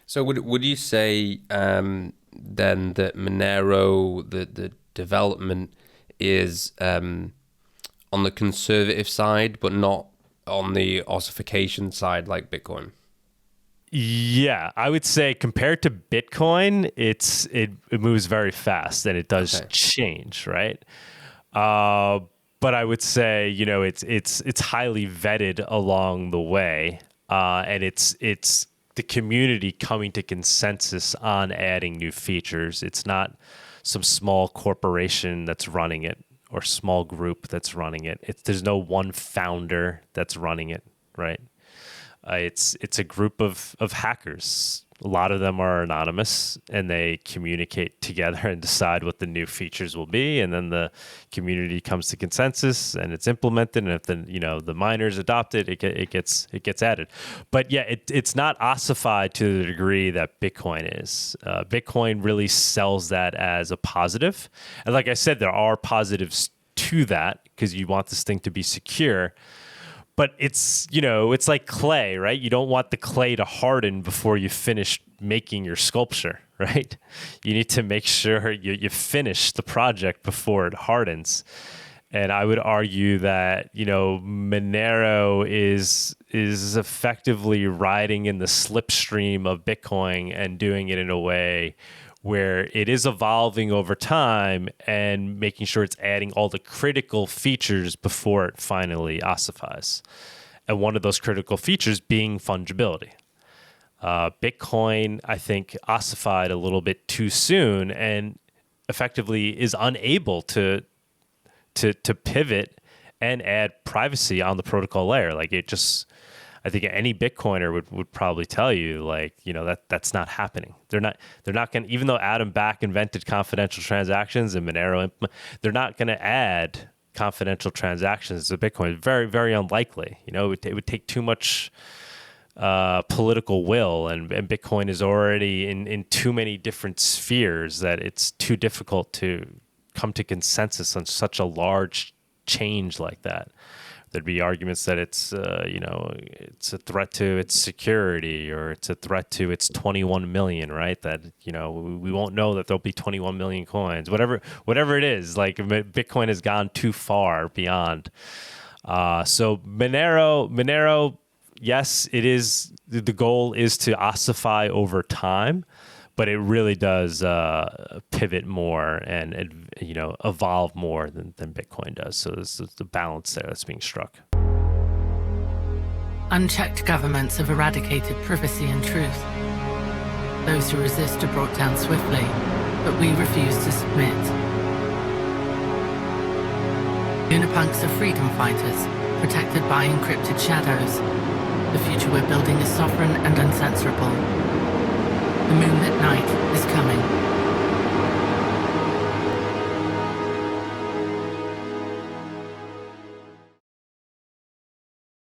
So would you say then that Monero, the development is on the conservative side, but not on the ossification side like Bitcoin? Yeah, I would say compared to Bitcoin, it moves very fast and it does change, right? But I would say, you know, it's highly vetted along the way, and it's the community coming to consensus on adding new features. It's not some small corporation that's running it or small group that's running it. There's no one founder that's running it, right? It's a group of hackers. A lot of them are anonymous, and they communicate together and decide what the new features will be, and then the community comes to consensus and it's implemented. And if the miners adopt it, it gets added. But yeah, it's not ossified to the degree that Bitcoin is. Bitcoin really sells that as a positive, and like I said, there are positives to that because you want this thing to be secure. But it's like clay, right? You don't want the clay to harden before you finish making your sculpture, right? You need to make sure you finish the project before it hardens. And I would argue that, Monero is effectively riding in the slipstream of Bitcoin and doing it in a way where it is evolving over time and making sure it's adding all the critical features before it finally ossifies. And one of those critical features being fungibility. Bitcoin, I think, ossified a little bit too soon and effectively is unable to pivot and add privacy on the protocol layer. I think any Bitcoiner would probably tell you, that's not happening. They're not going to, even though Adam Back invented confidential transactions and Monero, they're not going to add confidential transactions to Bitcoin. Very, very unlikely. It would take too much political will, and Bitcoin is already in too many different spheres that it's too difficult to come to consensus on such a large change like that. There'd be arguments that it's a threat to its security, or it's a threat to its 21 million, right? That, we won't know that there'll be 21 million coins, whatever it is. Like, Bitcoin has gone too far beyond. So Monero, yes, it is. The goal is to ossify over time, but it really does pivot more and evolve more than Bitcoin does. So there's the balance there that's being struck. Unchecked governments have eradicated privacy and truth. Those who resist are brought down swiftly, but we refuse to submit. Unipunks are freedom fighters, protected by encrypted shadows. The future we're building is sovereign and uncensorable. The moonlit night is coming.